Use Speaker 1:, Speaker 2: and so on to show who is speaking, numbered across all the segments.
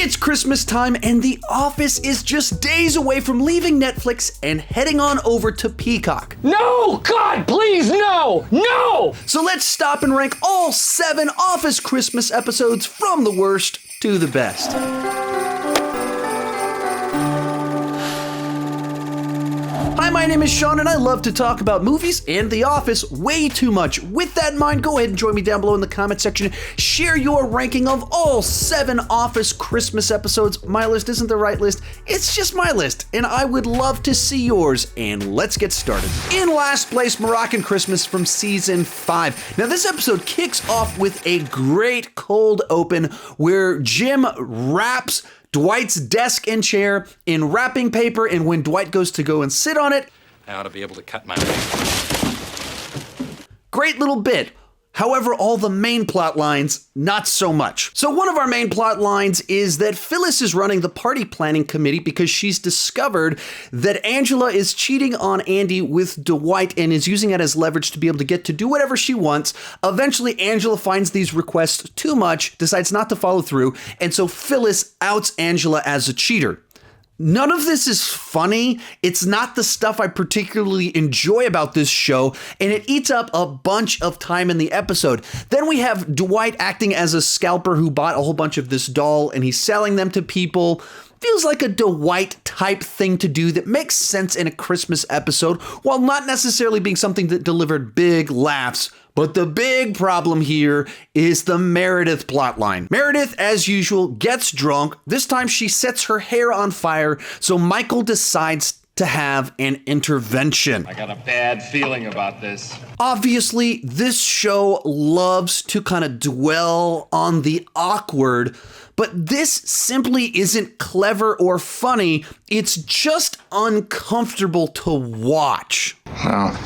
Speaker 1: It's Christmas time and The Office is just days away from leaving Netflix and heading on over to Peacock.
Speaker 2: No! God, please, no! No!
Speaker 1: So let's stop and rank all 7 Office Christmas episodes from the worst to the best. Hi, my name is Sean and I love to talk about movies and The Office way too much. With that in mind, go ahead and join me down below in the comment section. Share your ranking of all 7 Office Christmas episodes. My list isn't the right list, it's just my list, and I would love to see yours. And let's get started. In last place, Moroccan Christmas from season 5. Now this episode kicks off with a great cold open where Jim wraps Dwight's desk and chair in wrapping paper, and when Dwight goes to go and sit on it,
Speaker 3: I ought to be able to cut my way.
Speaker 1: Great little bit. However, all the main plot lines, not so much. So one of our main plot lines is that Phyllis is running the party planning committee because she's discovered that Angela is cheating on Andy with Dwight and is using it as leverage to be able to get to do whatever she wants. Eventually, Angela finds these requests too much, decides not to follow through, and so Phyllis outs Angela as a cheater. None of this is funny. It's not the stuff I particularly enjoy about this show, and it eats up a bunch of time in the episode. Then we have Dwight acting as a scalper who bought a whole bunch of this doll, and he's selling them to people. Feels like a Dwight type thing to do that makes sense in a Christmas episode, while not necessarily being something that delivered big laughs. But the big problem here is the Meredith plotline. Meredith, as usual, gets drunk. This time she sets her hair on fire, so Michael decides to have an intervention.
Speaker 3: I got a bad feeling about this.
Speaker 1: Obviously, this show loves to kind of dwell on the awkward, but this simply isn't clever or funny. It's just uncomfortable to watch.
Speaker 4: Wow.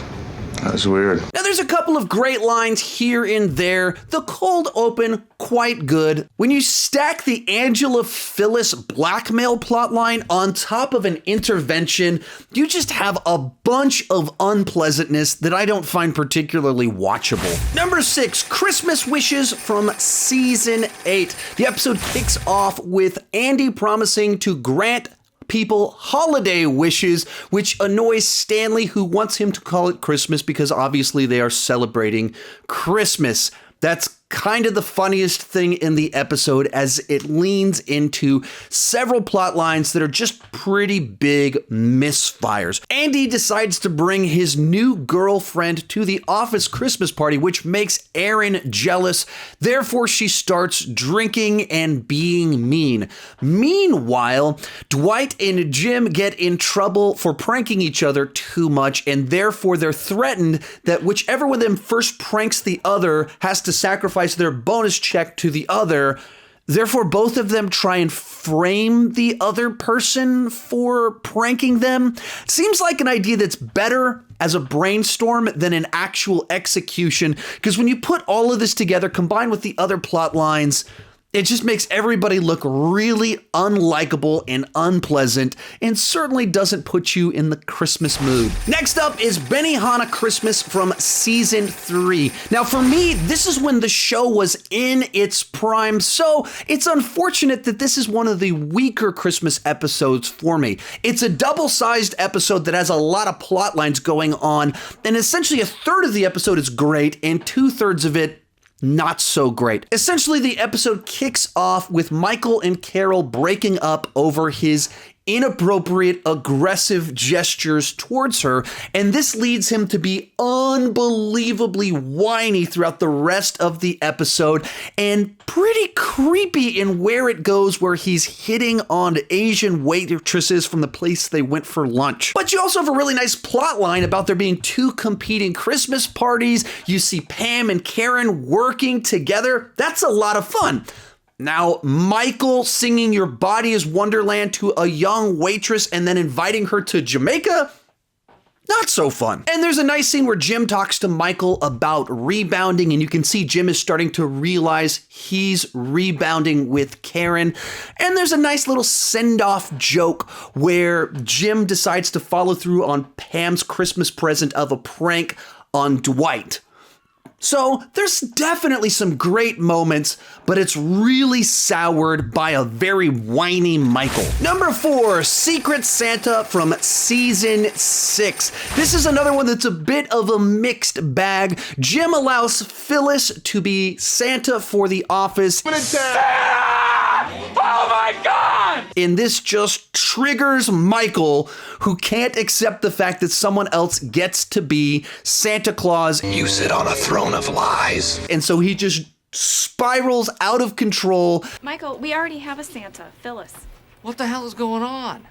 Speaker 4: That was weird.
Speaker 1: Now, there's a couple of great lines here and there. The cold open, quite good. When you stack the Angela Phyllis blackmail plotline on top of an intervention, you just have a bunch of unpleasantness that I don't find particularly watchable. Number 6, Christmas Wishes from season 8. The episode kicks off with Andy promising to grant people holiday wishes, which annoys Stanley, who wants him to call it Christmas because obviously they are celebrating Christmas. That's kind of the funniest thing in the episode as it leans into several plot lines that are just pretty big misfires. Andy decides to bring his new girlfriend to the office Christmas party, which makes Erin jealous. Therefore, she starts drinking and being mean. Meanwhile, Dwight and Jim get in trouble for pranking each other too much, and therefore they're threatened that whichever one of them first pranks the other has to sacrifice their bonus check to the other. Therefore, both of them try and frame the other person for pranking them. Seems like an idea that's better as a brainstorm than an actual execution, because when you put all of this together, combined with the other plot lines, it just makes everybody look really unlikable and unpleasant, and certainly doesn't put you in the Christmas mood. Next up is Benihana Christmas from season 3. Now for me, this is when the show was in its prime, so it's unfortunate that this is one of the weaker Christmas episodes for me. It's a double-sized episode that has a lot of plot lines going on, and essentially a third of the episode is great, and 2/3 of it not so great. Essentially, the episode kicks off with Michael and Carell breaking up over his inappropriate, aggressive gestures towards her, and this leads him to be unbelievably whiny throughout the rest of the episode, and pretty creepy in where it goes, where he's hitting on Asian waitresses from the place they went for lunch. But you also have a really nice plot line about there being 2 competing Christmas parties. You see Pam and Karen working together. That's a lot of fun. Now, Michael singing Your Body is Wonderland to a young waitress and then inviting her to Jamaica? Not so fun. And there's a nice scene where Jim talks to Michael about rebounding, and you can see Jim is starting to realize he's rebounding with Karen. And there's a nice little send-off joke where Jim decides to follow through on Pam's Christmas present of a prank on Dwight. So there's definitely some great moments, but it's really soured by a very whiny Michael. Number 4, Secret Santa from season 6. This is another one that's a bit of a mixed bag. Jim allows Phyllis to be Santa for the office.
Speaker 2: Oh my God!
Speaker 1: And this just triggers Michael, who can't accept the fact that someone else gets to be Santa Claus.
Speaker 5: You sit on a throne of lies.
Speaker 1: And so he just spirals out of control.
Speaker 6: Michael, we already have a Santa, Phyllis.
Speaker 2: What the hell is going on?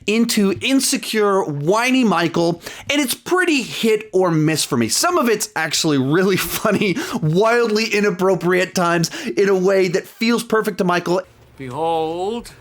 Speaker 1: Into insecure, whiny Michael, and it's pretty hit or miss for me. Some of it's actually really funny, wildly inappropriate times in a way that feels perfect to Michael.
Speaker 2: Behold,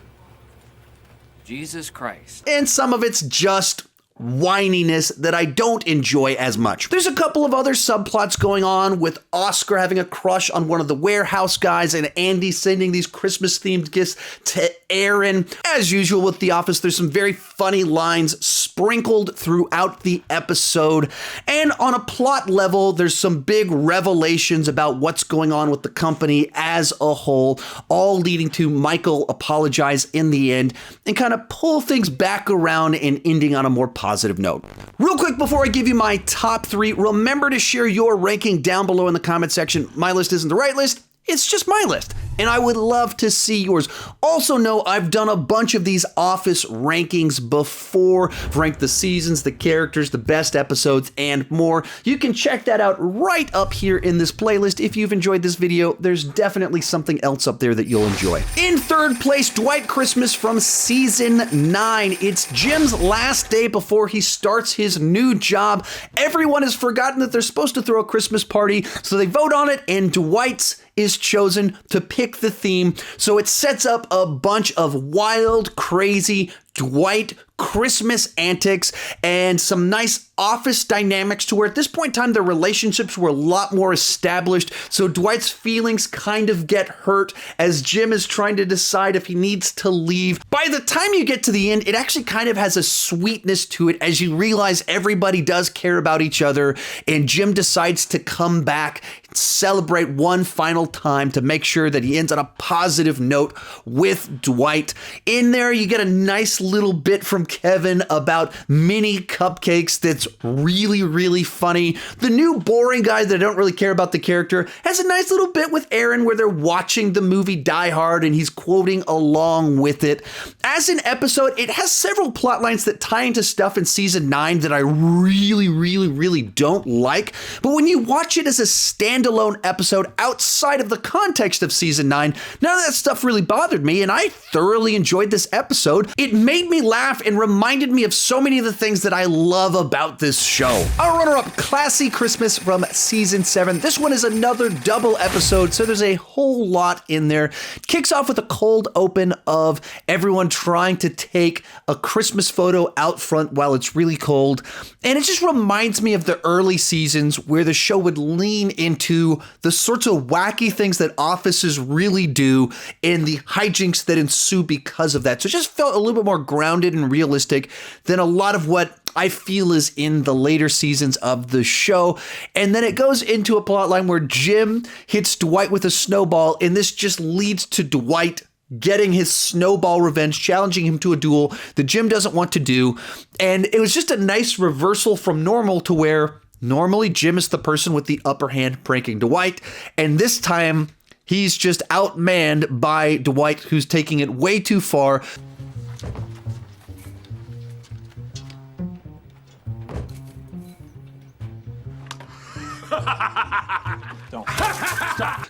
Speaker 2: Jesus Christ.
Speaker 1: And some of it's just whininess that I don't enjoy as much. There's a couple of other subplots going on, with Oscar having a crush on one of the warehouse guys and Andy sending these Christmas themed gifts to Aaron. As usual with The Office, there's some very funny lines sprinkled throughout the episode. And on a plot level, there's some big revelations about what's going on with the company as a whole, all leading to Michael apologize in the end and kind of pull things back around and ending on a more positive note. Real quick before I give you my top 3, remember to share your ranking down below in the comment section. My list isn't the right list, it's just my list, and I would love to see yours. Also know I've done a bunch of these Office rankings before. I've ranked the seasons, the characters, the best episodes, and more. You can check that out right up here in this playlist. If you've enjoyed this video, there's definitely something else up there that you'll enjoy. In third place, Dwight Christmas from season 9. It's Jim's last day before he starts his new job. Everyone has forgotten that they're supposed to throw a Christmas party, so they vote on it, and Dwight's is chosen to pick the theme. So it sets up a bunch of wild, crazy Dwight Christmas antics and some nice office dynamics to where at this point in time their relationships were a lot more established. So Dwight's feelings kind of get hurt as Jim is trying to decide if he needs to leave. By the time you get to the end, it actually kind of has a sweetness to it as you realize everybody does care about each other, and Jim decides to come back and celebrate one final time to make sure that he ends on a positive note with Dwight. In there, you get a nice little bit from Kevin about mini cupcakes that's really, really funny. The new boring guy that I don't really care about the character has a nice little bit with Aaron where they're watching the movie Die Hard and he's quoting along with it. As an episode, it has several plot lines that tie into stuff in season 9 that I really, really, really don't like. But when you watch it as a standalone episode outside of the context of season 9, none of that stuff really bothered me, and I thoroughly enjoyed this episode. It made me laugh and reminded me of so many of the things that I love about this show. Our runner-up, Classy Christmas from season 7. This one is another double episode, so there's a whole lot in there. It kicks off with a cold open of everyone trying to take a Christmas photo out front while it's really cold. And it just reminds me of the early seasons where the show would lean into the sorts of wacky things that offices really do and the hijinks that ensue because of that. So it just felt a little bit more grounded and realistic than a lot of what I feel is in the later seasons of the show. And then it goes into a plot line where Jim hits Dwight with a snowball, and this just leads to Dwight getting his snowball revenge, challenging him to a duel that Jim doesn't want to do. And it was just a nice reversal from normal to where normally Jim is the person with the upper hand pranking Dwight, and this time he's just outmanned by Dwight, who's taking it way too far.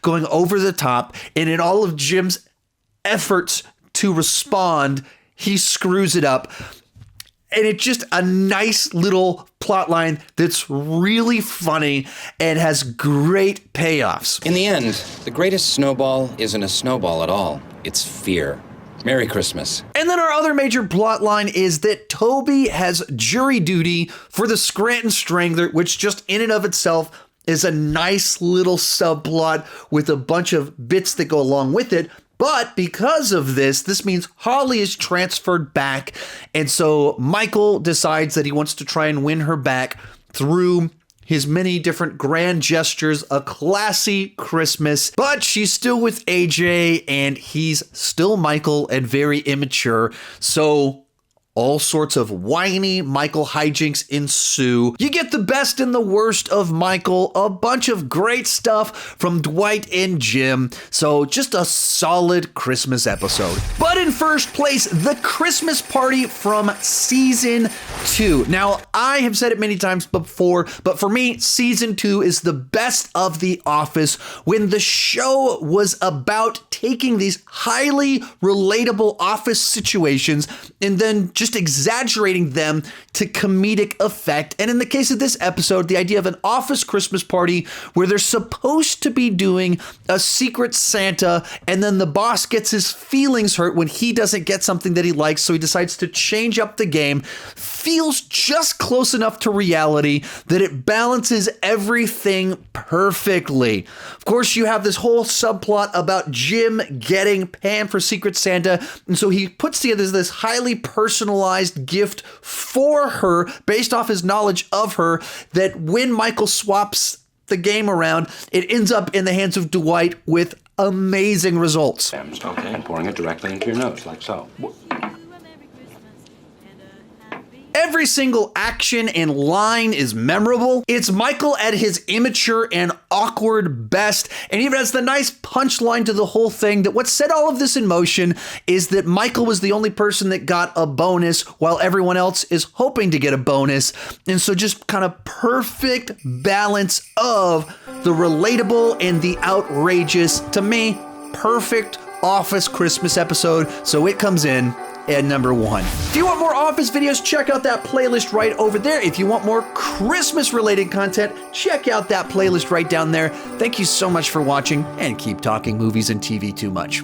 Speaker 1: Going over the top, and in all of Jim's efforts to respond, he screws it up. And it's just a nice little plot line that's really funny and has great payoffs.
Speaker 5: In the end, the greatest snowball isn't a snowball at all. It's fear. Merry Christmas.
Speaker 1: And then our other major plot line is that Toby has jury duty for the Scranton Strangler, which just in and of itself is a nice little subplot with a bunch of bits that go along with it. But because of this means Holly is transferred back. And so Michael decides that he wants to try and win her back through his many different grand gestures, a classy Christmas, but she's still with AJ and he's still Michael and very immature. So all sorts of whiny Michael hijinks ensue. You get the best and the worst of Michael, a bunch of great stuff from Dwight and Jim. So just a solid Christmas episode. But in first place, the Christmas party from season 2. Now, I have said it many times before, but for me, season 2 is the best of The Office when the show was about taking these highly relatable office situations and then just exaggerating them to comedic effect. And in the case of this episode, the idea of an office Christmas party where they're supposed to be doing a secret Santa and then the boss gets his feelings hurt when he doesn't get something that he likes, so he decides to change up the game, feels just close enough to reality that it balances everything perfectly. Of course, you have this whole subplot about Jim getting Pam for Secret Santa, and so he puts together this highly personalized gift for her based off his knowledge of her, that when Michael swaps the game around, it ends up in the hands of Dwight with amazing results.
Speaker 7: Okay, and pouring it directly into your nose, like so.
Speaker 1: Every single action and line is memorable. It's Michael at his immature and awkward best, and even has the nice punchline to the whole thing that what set all of this in motion is that Michael was the only person that got a bonus while everyone else is hoping to get a bonus. And so just kind of perfect balance of the relatable and the outrageous. To me, perfect Office Christmas episode. So it comes in at number 1. If you want more Office videos, check out that playlist right over there. If you want more Christmas related content, check out that playlist right down there. Thank you so much for watching, and keep talking movies and TV too much.